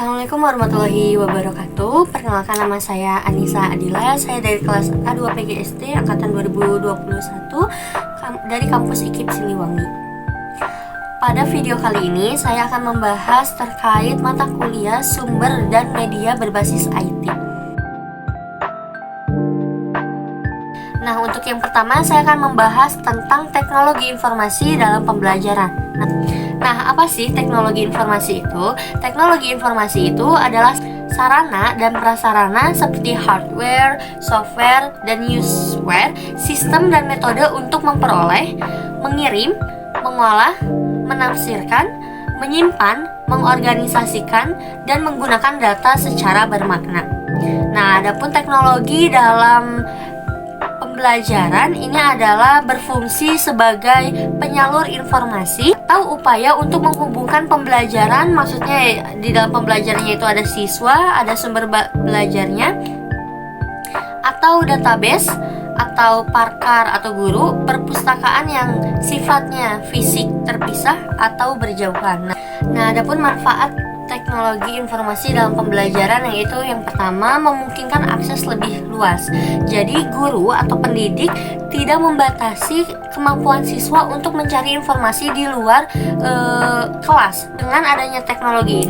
Assalamualaikum warahmatullahi wabarakatuh. Perkenalkan, nama saya Anissa Adila. Saya dari kelas A2 PGSD angkatan 2021 dari kampus IKIP Siliwangi. Pada video kali ini saya akan membahas terkait mata kuliah sumber dan media berbasis IT. Nah, untuk yang pertama saya akan membahas tentang teknologi informasi dalam pembelajaran. Nah, apa sih teknologi informasi itu? Teknologi informasi itu adalah sarana dan prasarana seperti hardware, software, dan useware, sistem dan metode untuk memperoleh, mengirim, mengolah, menafsirkan, menyimpan, mengorganisasikan, dan menggunakan data secara bermakna. Nah, adapun teknologi dalam pembelajaran ini adalah berfungsi sebagai penyalur informasi atau upaya untuk menghubungkan pembelajaran. Maksudnya di dalam pembelajarannya itu ada siswa, ada sumber belajarnya, atau database, atau parkar atau guru, perpustakaan yang sifatnya fisik terpisah atau berjauhan. Nah, adapun manfaat teknologi informasi dalam pembelajaran yaitu yang pertama, memungkinkan akses lebih luas. Jadi guru atau pendidik tidak membatasi kemampuan siswa untuk mencari informasi di luar kelas. Dengan adanya teknologi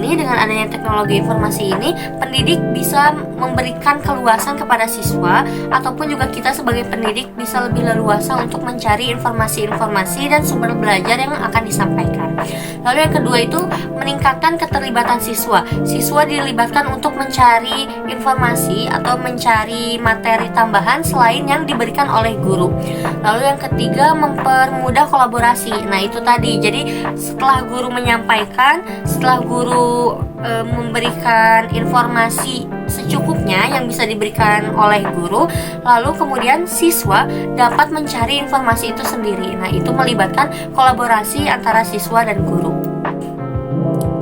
informasi ini, pendidik bisa memberikan keluasan kepada siswa, ataupun juga kita sebagai pendidik bisa lebih leluasa untuk mencari informasi-informasi dan sumber belajar yang akan disampaikan. Lalu yang kedua itu meningkatkan keterlibatan siswa. Siswa dilibatkan untuk mencari informasi atau mencari materi tambahan selain yang diberikan oleh guru. Lalu yang ketiga, mempermudah kolaborasi. Nah, itu tadi. Jadi setelah guru menyampaikan, setelah guru memberikan informasi secukupnya yang bisa diberikan oleh guru, lalu kemudian siswa dapat mencari informasi itu sendiri. Nah, itu melibatkan kolaborasi antara siswa dan guru.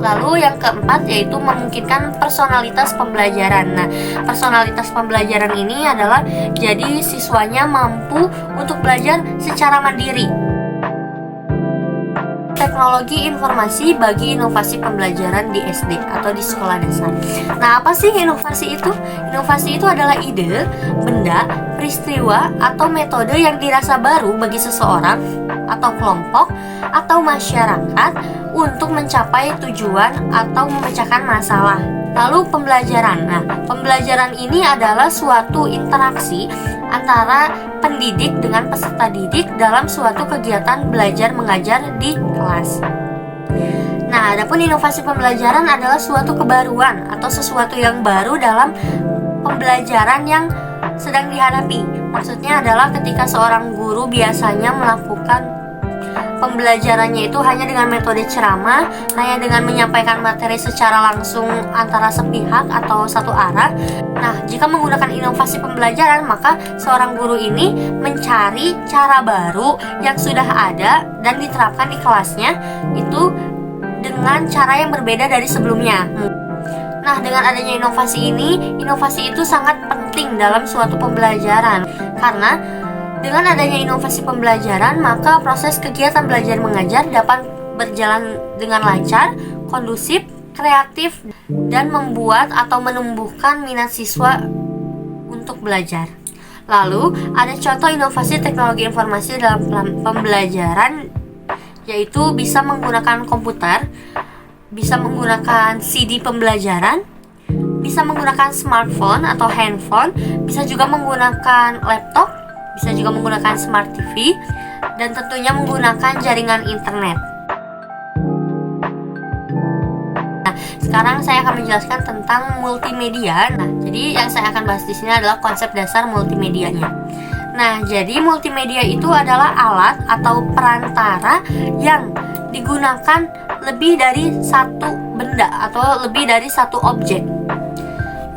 Lalu yang keempat yaitu memungkinkan personalitas pembelajaran. Nah, personalitas pembelajaran ini adalah jadi siswanya mampu untuk belajar secara mandiri. Teknologi informasi bagi inovasi pembelajaran di SD atau di sekolah dasar. Nah, apa sih inovasi itu? Inovasi itu adalah ide, benda, peristiwa, atau metode yang dirasa baru bagi seseorang atau kelompok atau masyarakat untuk mencapai tujuan atau memecahkan masalah. Lalu pembelajaran. Nah, pembelajaran ini adalah suatu interaksi antara pendidik dengan peserta didik dalam suatu kegiatan belajar mengajar di kelas. Nah, adapun inovasi pembelajaran adalah suatu kebaruan atau sesuatu yang baru dalam pembelajaran yang sedang dihadapi. Maksudnya adalah ketika seorang guru biasanya melakukan pembelajarannya itu hanya dengan metode ceramah, hanya dengan menyampaikan materi secara langsung antara sepihak atau satu arah. Nah, jika menggunakan inovasi pembelajaran, maka seorang guru ini mencari cara baru yang sudah ada dan diterapkan di kelasnya itu dengan cara yang berbeda dari sebelumnya. Nah, dengan adanya inovasi ini, inovasi itu sangat penting dalam suatu pembelajaran, karena dengan adanya inovasi pembelajaran, maka proses kegiatan belajar mengajar dapat berjalan dengan lancar, kondusif, kreatif, dan membuat atau menumbuhkan minat siswa untuk belajar. Lalu, ada contoh inovasi teknologi informasi dalam pembelajaran, yaitu bisa menggunakan komputer, bisa menggunakan CD pembelajaran, bisa menggunakan smartphone atau handphone, bisa juga menggunakan laptop, bisa juga menggunakan smart TV, dan tentunya menggunakan jaringan internet. Nah, sekarang saya akan menjelaskan tentang multimedia. Nah, jadi yang saya akan bahas di sini adalah konsep dasar multimedianya. Nah, jadi multimedia itu adalah alat atau perantara yang digunakan lebih dari satu benda atau lebih dari satu objek.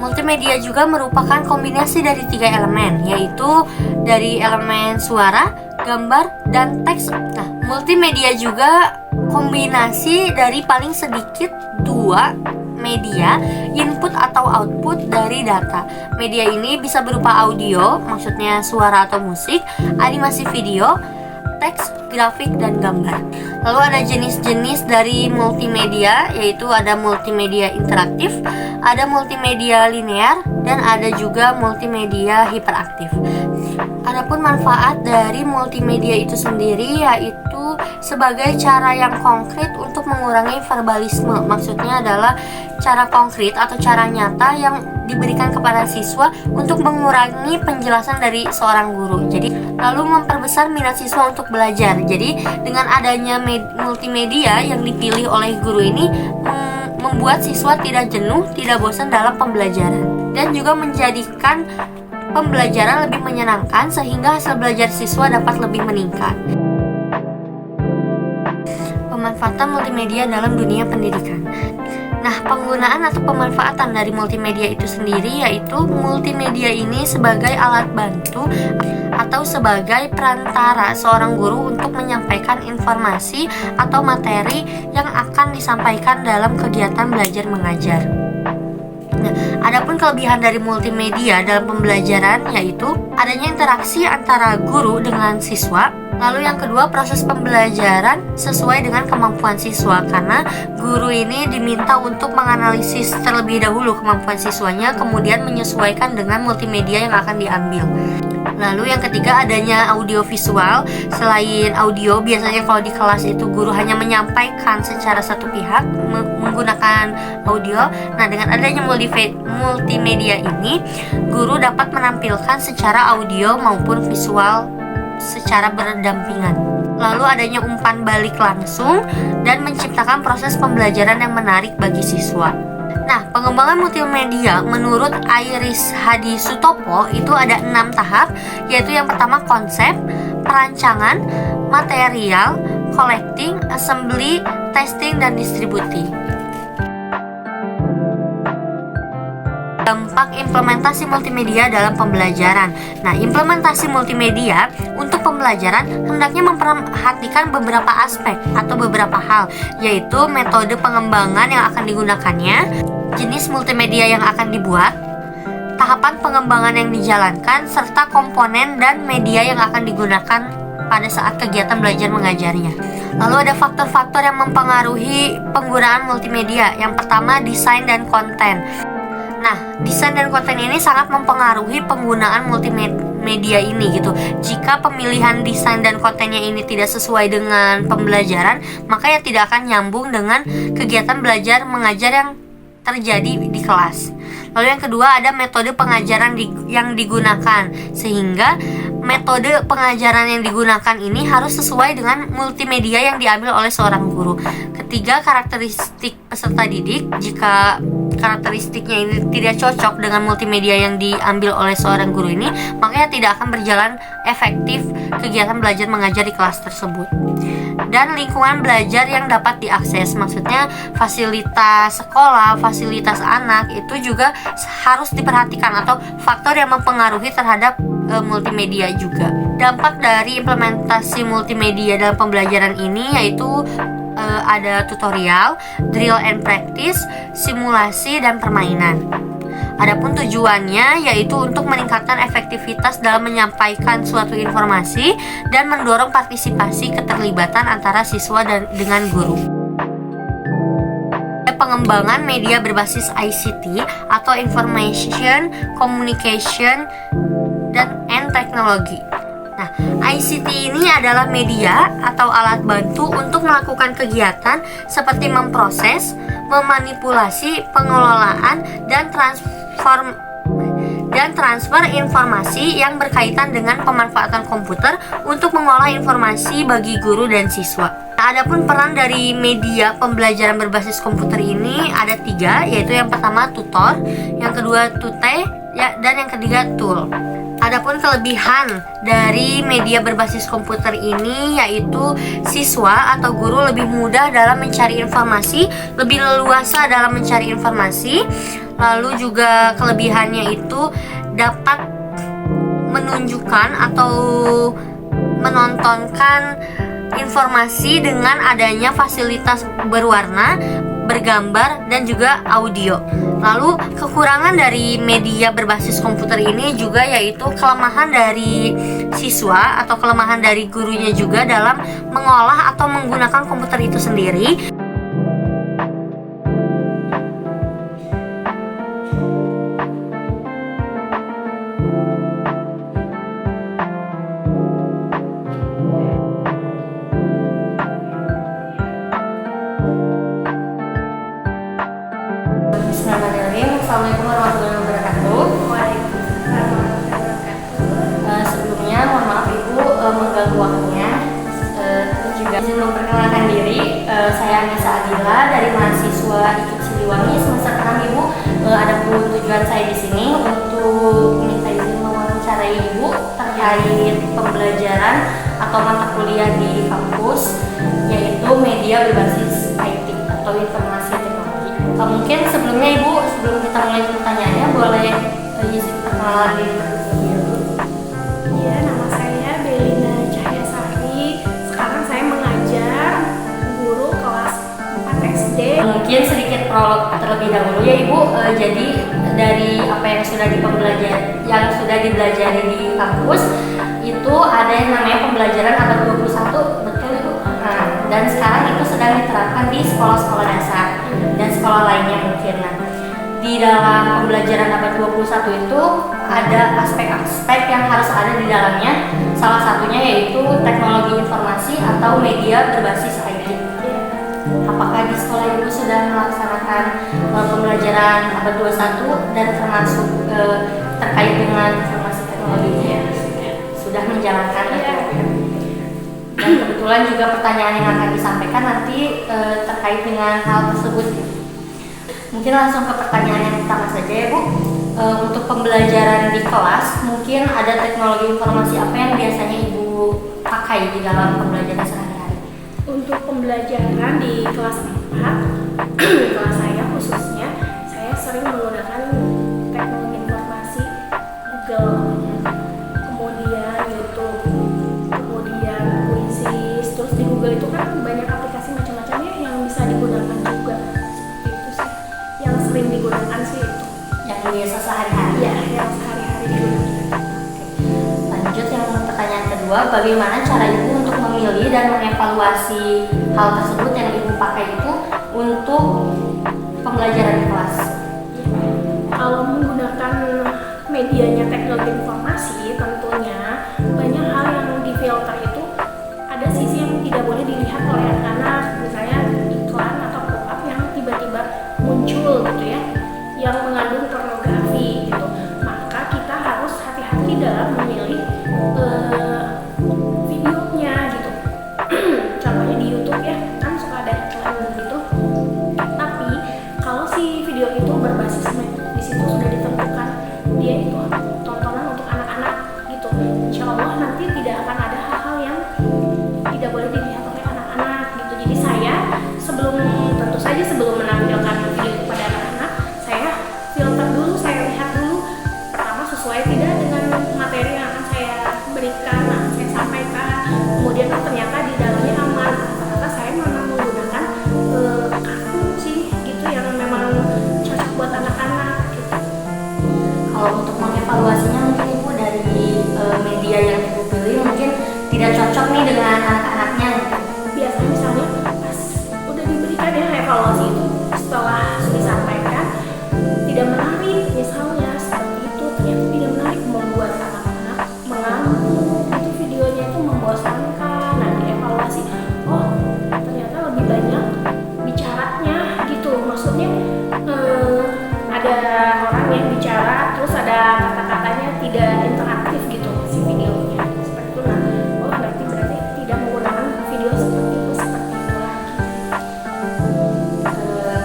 Multimedia juga merupakan kombinasi dari 3 elemen, yaitu dari elemen suara, gambar, dan teks. Nah, multimedia juga kombinasi dari paling sedikit 2 media, input atau output dari data. Media ini bisa berupa audio, maksudnya suara atau musik, animasi video, teks, grafik, dan gambar. Lalu ada jenis-jenis dari multimedia, yaitu ada multimedia interaktif, ada multimedia linear, dan ada juga multimedia hiperaktif. Adapun manfaat dari multimedia itu sendiri yaitu sebagai cara yang konkret untuk mengurangi verbalisme. Maksudnya adalah cara konkret atau cara nyata yang diberikan kepada siswa untuk mengurangi penjelasan dari seorang guru. Jadi lalu memperbesar minat siswa untuk belajar. Jadi dengan adanya multimedia yang dipilih oleh guru ini membuat siswa tidak jenuh, tidak bosan dalam pembelajaran, dan juga menjadikan pembelajaran lebih menyenangkan sehingga hasil belajar siswa dapat lebih meningkat. Pemanfaatan multimedia dalam dunia pendidikan. Nah, penggunaan atau pemanfaatan dari multimedia itu sendiri yaitu multimedia ini sebagai alat bantu atau sebagai perantara seorang guru untuk menyampaikan informasi atau materi yang akan disampaikan dalam kegiatan belajar mengajar. Nah, adapun kelebihan dari multimedia dalam pembelajaran yaitu adanya interaksi antara guru dengan siswa. Lalu yang kedua, proses pembelajaran sesuai dengan kemampuan siswa, karena guru ini diminta untuk menganalisis terlebih dahulu kemampuan siswanya, kemudian menyesuaikan dengan multimedia yang akan diambil. Lalu yang ketiga, adanya audiovisual. Selain audio, biasanya kalau di kelas itu guru hanya menyampaikan secara satu pihak menggunakan audio. Nah, dengan adanya multimedia ini, guru dapat menampilkan secara audio maupun visual secara berdampingan. Lalu adanya umpan balik langsung dan menciptakan proses pembelajaran yang menarik bagi siswa. Nah, pengembangan multimedia menurut Iris Hadi Sutopo itu ada 6 tahap, yaitu yang pertama konsep, perancangan, material, collecting, assembly, testing, dan distribusi. Dampak implementasi multimedia dalam pembelajaran. Nah, implementasi multimedia untuk pembelajaran hendaknya memperhatikan beberapa aspek atau beberapa hal, yaitu metode pengembangan yang akan digunakannya, jenis multimedia yang akan dibuat, tahapan pengembangan yang dijalankan, serta komponen dan media yang akan digunakan pada saat kegiatan belajar mengajarnya. Lalu ada faktor-faktor yang mempengaruhi penggunaan multimedia. Yang pertama, desain dan konten. Nah, desain dan konten ini sangat mempengaruhi penggunaan multimedia ini gitu. Jika pemilihan desain dan kontennya ini tidak sesuai dengan pembelajaran, maka ya tidak akan nyambung dengan kegiatan belajar mengajar yang terjadi di kelas. Lalu yang kedua, ada metode pengajaran yang digunakan, sehingga metode pengajaran yang digunakan ini harus sesuai dengan multimedia yang diambil oleh seorang guru. Ketiga, karakteristik peserta didik. Jika karakteristiknya ini tidak cocok dengan multimedia yang diambil oleh seorang guru ini, maka tidak akan berjalan efektif kegiatan belajar mengajar di kelas tersebut. Dan lingkungan belajar yang dapat diakses, maksudnya fasilitas sekolah, fasilitas anak itu juga harus diperhatikan, atau faktor yang mempengaruhi terhadap multimedia juga. Dampak dari implementasi multimedia dalam pembelajaran ini yaitu ada tutorial, drill and practice, simulasi, dan permainan. Adapun tujuannya yaitu untuk meningkatkan efektivitas dalam menyampaikan suatu informasi dan mendorong partisipasi keterlibatan antara siswa dengan guru. Pengembangan media berbasis ICT atau Information, Communication, and Technology. Nah, ICT ini adalah media atau alat bantu untuk melakukan kegiatan seperti memproses, memanipulasi, pengelolaan, dan transfer informasi yang berkaitan dengan pemanfaatan komputer untuk mengolah informasi bagi guru dan siswa. Nah, adapun peran dari media pembelajaran berbasis komputer ini ada 3, yaitu yang pertama tutor, yang kedua tute, dan yang ketiga tool. Adapun kelebihan dari media berbasis komputer ini yaitu siswa atau guru lebih mudah dalam mencari informasi, lebih leluasa dalam mencari informasi. Lalu juga kelebihannya itu dapat menunjukkan atau menontonkan informasi dengan adanya fasilitas berwarna, bergambar, dan juga audio. Lalu kekurangan dari media berbasis komputer ini juga yaitu kelemahan dari siswa atau kelemahan dari gurunya juga dalam mengolah atau menggunakan komputer itu sendiri. Assalamualaikum warahmatullahi wabarakatuh. Waalaikumsalam warahmatullahi wabarakatuh. Sebelumnya mohon maaf Ibu mengganggu waktunya. Juga izin memperkenalkan diri. Saya Anissa Adila dari mahasiswa IKIP Siliwangi semester 6 Ibu. Adapun tujuan saya di sini untuk minta izin mewawancarai Ibu terkait pembelajaran atau mata kuliah di kampus, yaitu media berbasis IT atau informasi teknologi. Mungkin sebelumnya Ibu, sebelum kita mulai pertanyaannya, boleh izin perkenalan diri dulu. Ya, nama saya Belina Cahyasari. Sekarang saya mengajar guru kelas 4 SD. Mungkin sedikit prolog terlebih dahulu ya Ibu. Jadi dari apa yang sudah dipelajari di kampus itu ada yang namanya pembelajaran abad 21, betul Ibu? Nah, dan sekarang itu sedang diterapkan di sekolah-sekolah dasar dan sekolah lainnya mungkin. Nah, di dalam pembelajaran abad 21 itu ada aspek-aspek yang harus ada di dalamnya. Salah satunya yaitu teknologi informasi atau media berbasis IT. Apakah di sekolah Ibu sudah melaksanakan pembelajaran abad 21 dan termasuk terkait dengan informasi teknologi ya? Sudah menjalankan atau dan kebetulan juga pertanyaan yang akan disampaikan nanti terkait dengan hal tersebut. Mungkin langsung ke pertanyaan yang pertama saja ya Bu. Untuk pembelajaran di kelas, mungkin ada teknologi informasi apa yang biasanya Ibu pakai di dalam pembelajaran sehari-hari? Untuk pembelajaran di kelas 4, kelas saya khususnya, saya sering menggunakan teknologi informasi Google, kemudian YouTube, kemudian Quizzes. Terus di Google itu kan banyak aplikasi macam-macamnya yang bisa digunakan juga. Seperti itu sih, yang sering digunakan sih itu. Yang biasa sehari-hari? Ya, yang sehari-hari digunakan. Lanjut yang pertanyaan kedua, bagaimana cara Ibu untuk memilih dan mengevaluasi hal tersebut yang Ibu pakai itu untuk pembelajaran di kelas? Kalau menggunakan medianya teknologi informasi, tentunya banyak hal yang difilter itu ada sisi yang tidak boleh dilihat oleh anak-anak, misalnya iklan atau pop-up yang tiba-tiba muncul gitu ya, yang mengandung pornografi gitu. Maka kita harus hati-hati dalam memilih videonya gitu. Contohnya di YouTube ya, kan suka ada iklan gitu. Tapi kalau si video itu berbasis di situ sudah ditentukan dia itu tontonan untuk anak-anak gitu, insya Allah nanti tidak akan ada hal-hal yang tidak boleh dilihat oleh anak-anak gitu. Jadi saya tentu saja sebelum menampilkan video kepada anak-anak, saya filter dulu, saya lihat dulu pertama sesuai tidak dengan materi yang akan saya berikan, saya sampaikan. Kemudian ternyata di dalamnya aman, ternyata saya memang menggunakan kartun sih gitu yang memang cocok buat anak-anak gitu. Kalau untuk mengevaluasinya mungkin Ibu dari media yang Ibu pilih mungkin tidak cocok nih dengan anak-anaknya gitu. Biasanya misalnya pas udah diberikan ya evaluasi itu, setelah disampaikan tidak menarik misalnya seperti itu, ternyata tidak menarik, membuat anak-anak mengantuk, itu videonya itu membosankan. Nah dievaluasi, oh ternyata lebih banyak bicaranya gitu, maksudnya ada orang yang bicara terus ada kata-katanya tidak interaktif gitu si videonya seperti itu. Nah, oh berarti tidak menggunakan video seperti itu lagi.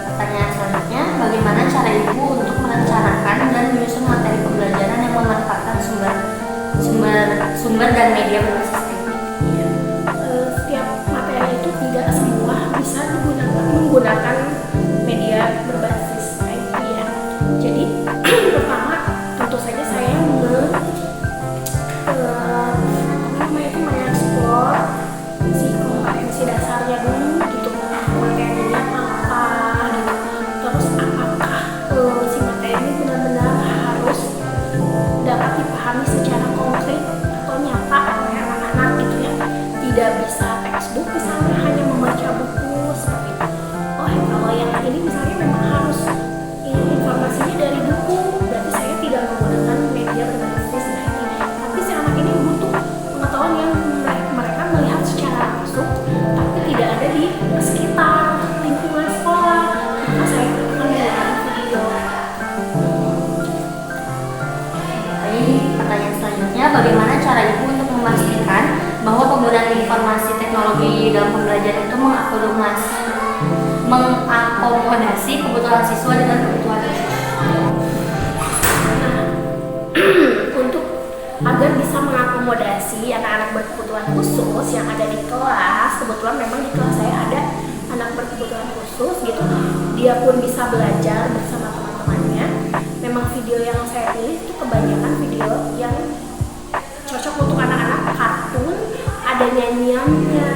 Pertanyaan selanjutnya, bagaimana cara Ibu untuk merencanakan dan menyusun materi pembelajaran yang memanfaatkan sumber dan media berbasis IT? Setiap materi itu tidak semua bisa menggunakan media berbasis IT ya. Jadi pertama tentu saja saya mengeksplor si kompetensi dasarnya dulu gitu, materinya apa mengakomodasi kebutuhan siswa dengan kebutuhan khusus. Untuk agar bisa mengakomodasi anak-anak berkebutuhan khusus yang ada di kelas, kebetulan memang di kelas saya ada anak berkebutuhan khusus gitu, dia pun bisa belajar bersama teman-temannya. Memang video yang saya pilih itu kebanyakan video yang cocok untuk anak-anak, kartun, ada nyanyiannya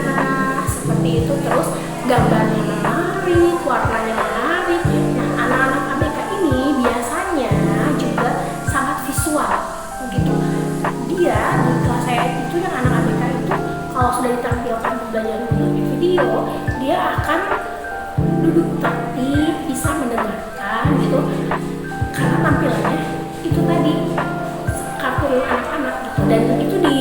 seperti itu, terus gambarnya menarik, warnanya menarik. Nah, anak-anak ABK ini biasanya juga sangat visual begitu. Dia di kelas saya itu yang anak ABK itu kalau sudah ditampilkan pembelajaran melalui video, dia akan duduk tertib, bisa mendengarkan gitu, karena tampilannya itu tadi kartun anak-anak gitu. Dan itu di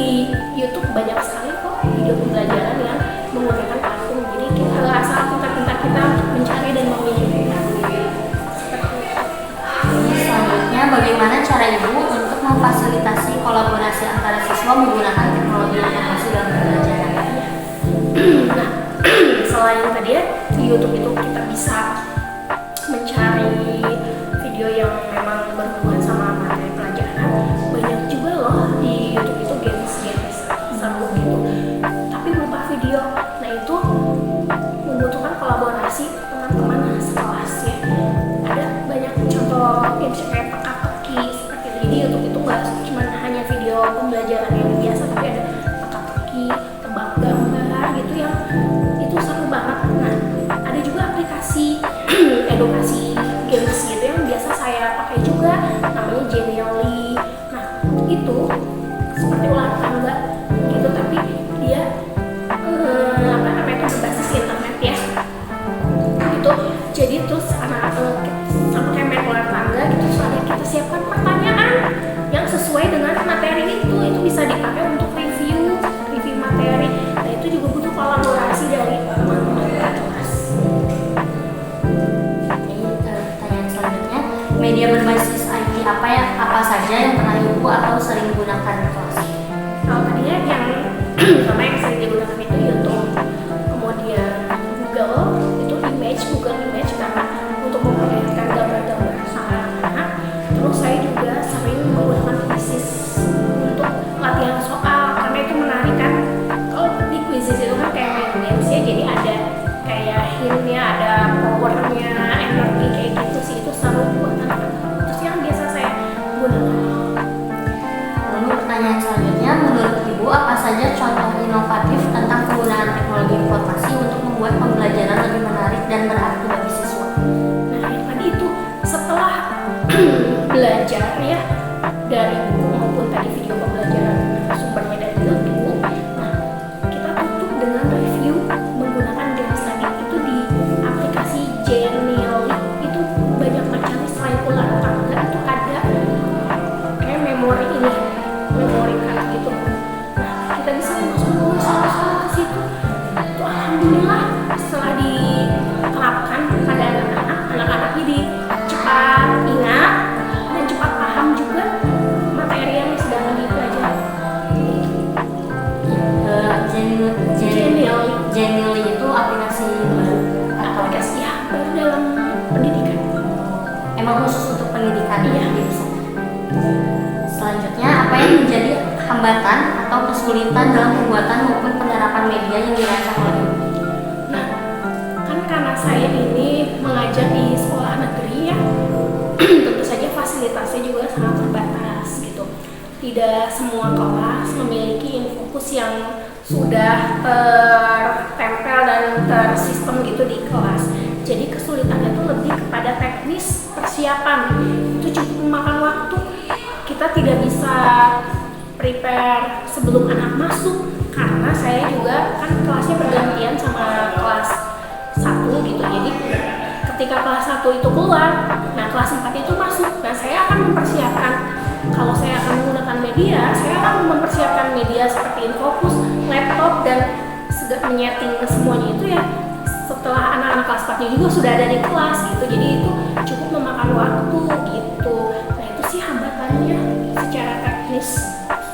YouTube banyak sekali kok video pembelajaran yang menggunakan kartun. Jadi kita asal pintar-pintar kita mencari dan memilihnya. Selanjutnya, bagaimana cara Ibu untuk memfasilitasi kolaborasi antara siswa menggunakan teknologi informasi dalam pembelajaran? Nah, selain tadi ya di YouTube itu kita bisa mencari video yang memang berhubungan sama materi pelajaran, banyak juga loh di YouTube itu games seru gitu, tapi berupa video. Nah, itu membutuhkan kolaborasi teman-teman sekelas ya. Ada banyak contoh games kayak teka-teki seperti itu. Jadi YouTube itu nggak cuma hanya video pembelajaran yang biasa, tapi ada teka-teki, tebak gambar gitu yang itu seru banget. Nah, ada juga aplikasi edukasi games gitu yang biasa saya pakai juga, namanya Genially. Nah, itu seperti ular tangga gitu, tapi dia apa namanya itu berbasis internet ya gitu. Jadi terus anak sama kayak main ular tangga gitu, soalnya kita siapkan pertanyaan yang sesuai dengan materi itu bisa dipakai untuk review materi. Nah, itu juga butuh kolaborasi dari teman-teman kelas. Pertanyaan selanjutnya, media berbasis IT apa saja yang pernah Ibu atau sering gunakan di kelas? Kalau tadinya yang pertama yang sering digunakan itu YouTube, kemudian Google Image karena untuk memperlihatkan gambar-gambar sama anak. Terus saya juga sering menggunakan Quizzes untuk latihan soal, karena itu menarik kan. Kalau di Quizzes itu kan kayak main games ya, jadi ada kayak hintnya, ada powernya, energi kayak gitu sih, itu seru buat anak-anak. Terus yang biasa saya gunakan. Lalu pertanyaan selanjutnya, menurut Ibu apa saja contoh inovatif tentang penggunaan teknologi informasi untuk membuat pembelajaran lebih menarik dan berarti bagi siswa? Nah, yang tadi itu setelah belajar ya dari buku maupun tadi video pembelajaran sumbernya dari YouTube, nah kita tutup dengan review menggunakan games tadi itu di aplikasi Genially. Itu banyak macamnya, selain ular tangga itu ada kayak memori card gitu. Nah, kita bisa masuk soal-soal ke situ. Itu alhamdulillah setelah diterapkan pada anak-anak jadi cepat ingat dan cepat paham juga materi yang sedang dipelajari. Genially itu aplikasi baru atau Aplikasi ya baru dalam pendidikan. emang khusus untuk pendidikan? Iya. Bisa. Selanjutnya, apa yang menjadi hambatan atau kesulitan dalam pembuatan maupun penerapan media yang dirancang oleh Ibu? Nah, kan karena saya ini mengajar di sekolah negeri ya, tentu saja fasilitasnya juga sangat terbatas gitu. Tidak semua kelas memiliki infokus yang sudah tertempel dan tersistem gitu di kelas. Jadi kesulitannya itu lebih kepada teknis persiapan. Itu cukup memakan waktu. Kita tidak bisa prepare sebelum anak masuk, karena saya juga kan kelasnya bergantian sama kelas 1 gitu. Jadi ketika kelas 1 itu keluar, nah kelas 4 itu masuk. Nah, saya akan mempersiapkan, kalau saya akan menggunakan media, saya akan mempersiapkan media seperti Infocus, laptop, dan menyeting semuanya itu ya setelah anak-anak kelas 4-nya juga sudah ada di kelas gitu. Jadi itu cukup memakan waktu gitu. Nah, itu sih hambatannya secara teknis.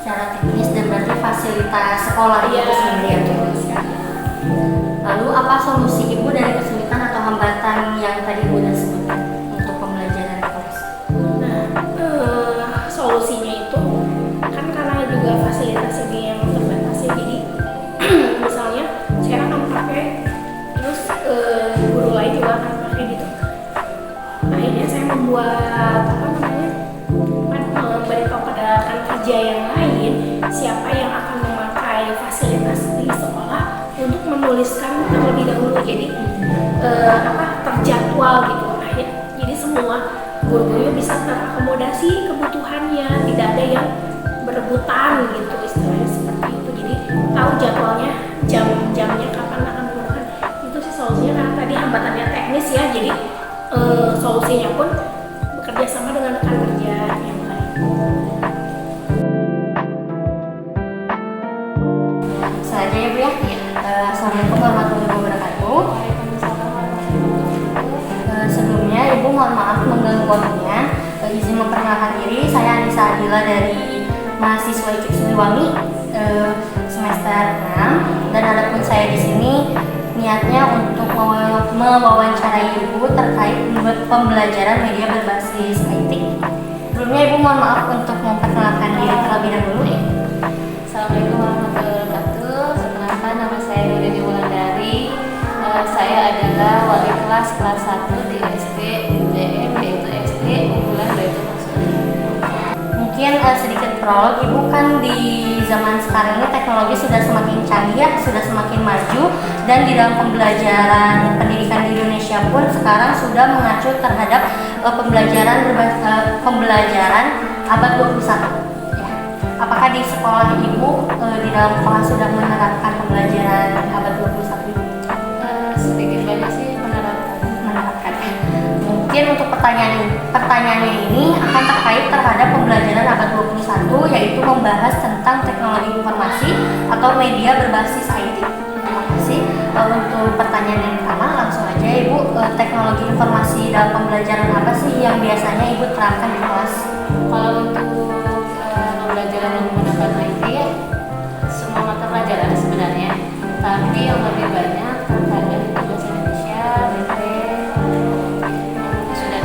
Secara teknis dan berarti fasilitas sekolah itu sendiri ya. betul sekali. Lalu apa solusi Ibu dari kesulitan atau hambatan yang tadi Ibu buat memberitahu pada rekan kerja yang lain siapa yang akan memakai fasilitas di sekolah untuk menuliskan terlebih dahulu. Jadi terjadwal gitu. Jadi semua guru-guru bisa terakomodasi kebutuhannya, tidak ada yang berebutan gitu, istilahnya seperti itu. Jadi tahu jadwalnya, jam-jamnya kapan akan menggunakan. Itu sih solusinya, karena tadi hambatannya teknis ya. Jadi solusinya pun bekerja sama dengan rekan kerja yang lain. Selanjutnya ya Bu ya. Assalamualaikum warahmatullahi wabarakatuh. Sebelumnya Ibu mohon maaf mengganggu waktunya. Izin memperkenalkan diri, saya Anissa Adila dari mahasiswa IKIP Siliwangi semester 6, dan adapun saya di sini niatnya untuk mewawancarai Ibu terkait pembelajaran media berbasis IT. Sebelumnya Ibu mohon maaf untuk memperkenalkan diri terlebih dahulu. Assalamualaikum warahmatullahi wabarakatuh. Perkenalkan, nama saya Nureni Wulandari. Saya adalah wali kelas 1 di SD UGM, yaitu SD Unggulan Baitul Maksudi. Mungkin sedikit prolog, Ibu kan di zaman sekarang ini teknologi sudah semakin canggih ya, sudah semakin maju, dan di dalam pembelajaran pendidikan di Indonesia pun sekarang sudah mengacu terhadap pembelajaran abad 21. Ya. Apakah di sekolah Ibu di dalam kelas sudah menerapkan pembelajaran abad 21? Sedikit banyak sih menerapkan. Mungkin untuk pertanyaannya ini akan terkait terhadap pembelajaran abad 21, yaitu membahas tentang teknologi informasi atau media berbasis IT. Terima kasih. Untuk pertanyaan yang pertama, langsung aja Ibu, teknologi informasi dalam pembelajaran apa sih yang biasanya Ibu terapkan di kelas? Kalau untuk pembelajaran menggunakan IT ya, semua mata pelajaran sebenarnya, tapi yang lebih banyak terkadang itu bahasa Indonesia, BP, sudah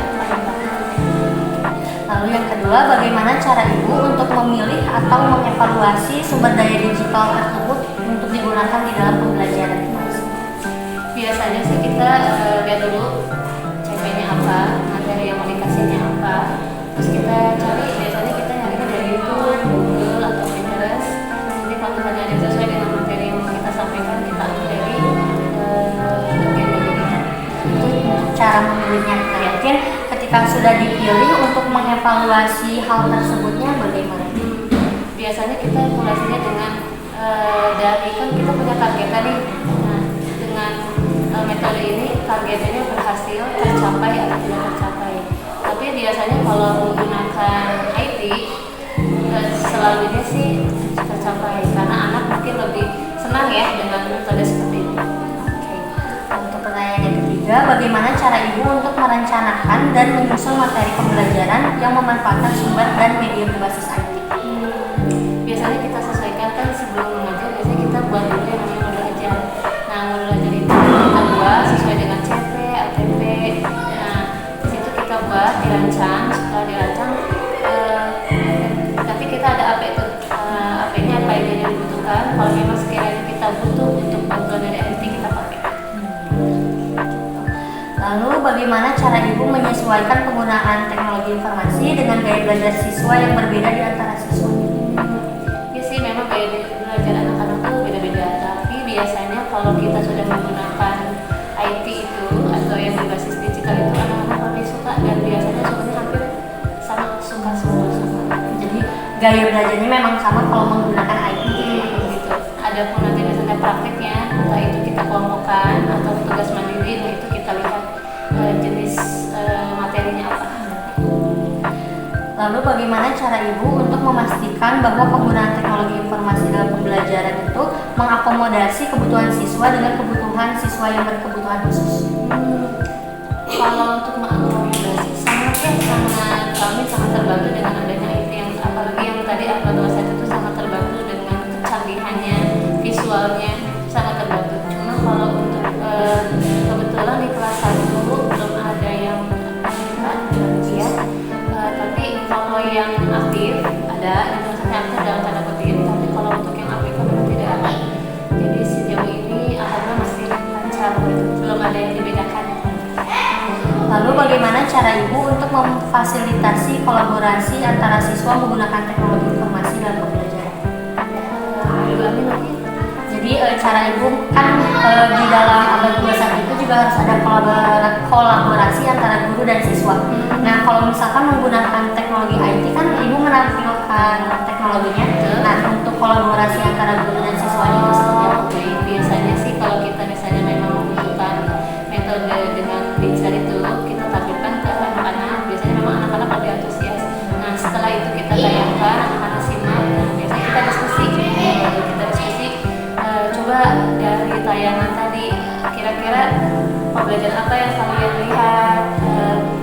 Lalu yang kedua, bagaimana cara Ibu untuk memilih atau mengevaluasi sumber daya digital tersebut untuk digunakan di dalam pembelajaran? biasanya sih kita lihat dulu CP-nya apa, materi yang mau dikasihnya apa, terus kita cari, biasanya kita nyarinya dari YouTube, Google, atau Pinterest. Jadi kalau misalnya ada sesuai dengan materi yang mau kita sampaikan, kita ambil dari bagian-bagian itu. Untuk cara memilihnya, mungkin ketika sudah dipilih untuk mengevaluasi hal tersebutnya bagaimana? Biasanya kita evaluasinya dengan dari, kan kita punya targetnya nih. Nah, dengan metode ini targetnya berhasil tercapai atau tidak tercapai. Tapi biasanya kalau menggunakan IT selalunya sih tercapai, karena anak mungkin lebih senang ya dengan metode seperti itu. Oke. Untuk pertanyaan yang ketiga, bagaimana cara Ibu untuk merencanakan dan menyusun materi pembelajaran yang memanfaatkan sumber dan media berbasis IT? Biasanya kita sesuaikan, kan sebelum mengajar biasanya kita buat dulu yang namanya modul ajar. Nah, modul ajar itu kita buat sesuai dengan CP, ATP. Nah, di situ kita buat, dirancang. Setelah dirancang, nanti kita ada AP itu, AP-nya apa yang dibutuhkan. Kalau memang sekiranya kita butuh untuk bantuan dari IT, kita pakai. Lalu bagaimana cara Ibu menyesuaikan penggunaan teknologi informasi dengan gaya belajar siswa yang berbeda di antara siswa? Ya sih, memang gaya belajar anak-anak tuh beda-beda. Tapi biasanya kalau kita sudah menggunakan IT itu atau yang berbasis digital itu, anak-anak lebih suka, dan biasanya sukanya hampir sama, suka semua. Jadi gaya belajarnya memang sama kalau menggunakan IT Gitu. Adapun nanti misalnya prakteknya, entah itu kita kelompokkan atau tugas mandiri, nah itu kita lihat jenis materinya apa. Lalu bagaimana cara Ibu untuk memastikan bahwa penggunaan teknologi informasi dalam pembelajaran itu mengakomodasi kebutuhan siswa dengan kebutuhan siswa yang berkebutuhan khusus? Kalau untuk mengakomodasi sangat kami sangat terbantu dengan adanya IT, yang apalagi yang tadi upload website itu sangat terbantu dengan kecanggihannya, visualnya sangat terbantu. Cuma kalau untuk kebetulan di kelas 1 belum ada yang ya, tapi kalau yang aktif ada, yang maksudnya aktif dalam tanda kutip, tapi kalau untuk yang aktif kan tidak ada. Jadi sejauh ini alhamdulillah masih lancar, belum ada yang dibedakan. Lalu bagaimana cara Ibu untuk memfasilitasi kolaborasi antara siswa menggunakan teknologi informasi dalam pembelajaran? Jadi cara Ibu kan di dalam abad 21 itu juga harus ada kolaborasi antara guru dan siswa. Nah, kalau misalkan menggunakan teknologi IT kan Ibu menampilkan teknologinya. Nah, untuk kolaborasi antara guru dan siswa itu seperti apa? Biasanya sih kalau kita misalnya memang membutuhkan metode dengan digital itu, kita tampilkan ke anak-anak. Biasanya memang anak-anak lebih antusias. Nah, setelah itu kita tayangkan, anak-anak simak. Nah, biasanya kita diskusi. Coba dari tayangan tadi, kira-kira pembelajaran apa yang kalian lihat,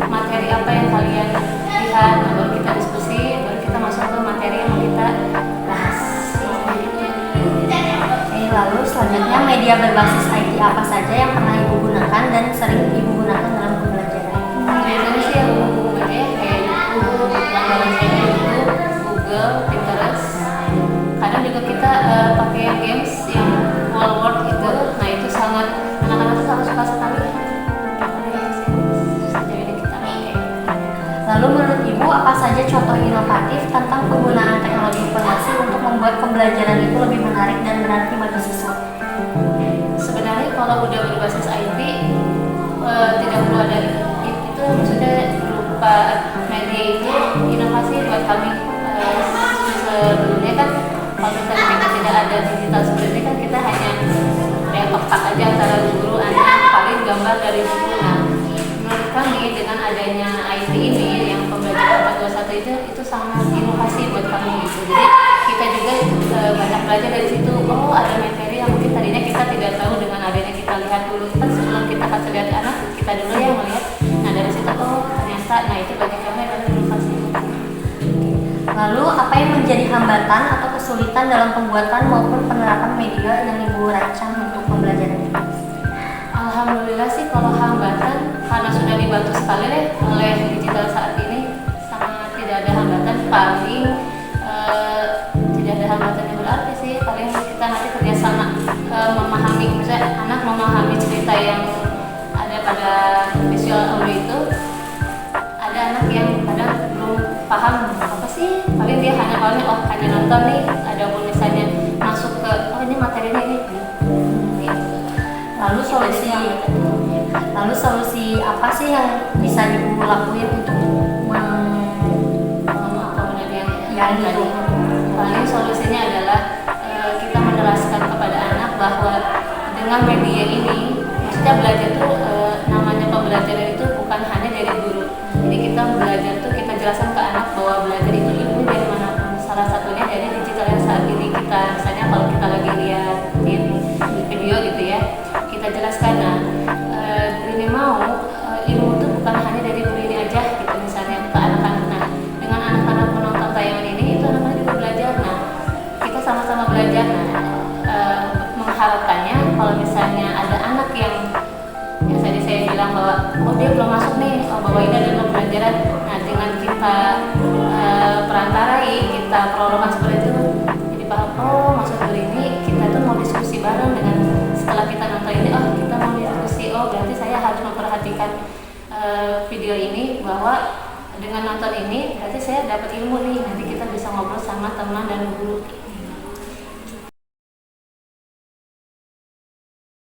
materi apa yang kalian lihat, nah, baru kita diskusi, baru kita masuk ke materi yang mau kita bahas. Oke, lalu selanjutnya media berbasis IT apa saja yang pernah Ibu gunakan dan sering Ibu gunakan dalam pembelajaran? Biasanya sih yang buku aja kayak YouTube, langganan saya YouTube, Google, Pinterest. Kadang juga kita pakai games yang World itu, nah itu sangat anak-anak tuh sangat suka sekali. Sejauh ini kita pakai. Lalu menurut Ibu apa saja contoh inovatif tentang penggunaan teknologi informasi untuk membuat pembelajaran itu lebih menarik dan berarti bagi siswa? Sebenarnya kalau udah berbasis IT tidak perlu ada itu, maksudnya berupa media itu inovasi buat kami. Sebelumnya kan kalau misalnya kita tidak ada digital seperti ini kan kita hanya kontak aja antara guru anak, paling gambar dari buku. Nah, menurut kami dengan adanya IT ini yang pembelajaran 421 itu sangat inovasi buat kami gitu. Jadi kita juga banyak belajar dari situ. Oh, ada materi yang mungkin tadinya kita tidak tahu, dengan adanya kita lihat dulu kan sebelum kita kasih lihat anak, kita dulu yang melihat. Nah, dari situ ternyata, nah itu bagi kami adalah inovasi. Lalu apa yang menjadi hambatan atau kesulitan dalam pembuatan maupun penerapan media yang Ibu rancang untuk pembelajaran ini? Alhamdulillah sih kalau hambatan karena sudah dibantu sekali oleh digital saat ini, sangat tidak ada hambatan. Paling tidak ada hambatan yang berarti sih, paling kita nanti kerjasama memahami, misalnya anak memahami cerita yang ada pada visual audio itu. Ada anak yang kadang belum paham apa sih, paling dia hanya nonton nih, ada pun misalnya masuk ke ini materinya ini. Lalu solusi apa sih yang bisa Ibu lakuin untuk yang tadi? Paling solusinya adalah kita menjelaskan kepada anak bahwa dengan media ini, maksudnya belajar itu namanya pembelajaran itu bukan hanya dari guru. Jadi kita belajar tuh kita jelaskan ke anak bahwa belajar itu ilmu dari manapun. Salah satunya dari digital yang saat ini kita, misalnya kalau kita lagi lihat di video gitu ya, kita jelaskan. Nah, ini mau ilmu itu bukan hanya dari guru ini aja gitu, misalnya ke anak-anak. Nah, dengan anak-anak menonton tayangan ini, itu anak-anak juga belajar. Nah, kita sama-sama belajar. Nah, mengharapkannya kalau misalnya ada anak yang tadi saya bilang bahwa dia belum masuk nih, bahwa ini adalah pembelajaran. Nah, dengan kita perantarai, kita prologan seperti itu, jadi paham, maksud dari ini kita tuh mau diskusi bareng. Dengan setelah kita nonton ini, kita mau diskusi, berarti saya harus memperhatikan video ini, bahwa dengan nonton ini berarti saya dapat ilmu nih, nanti kita bisa ngobrol sama teman dan guru.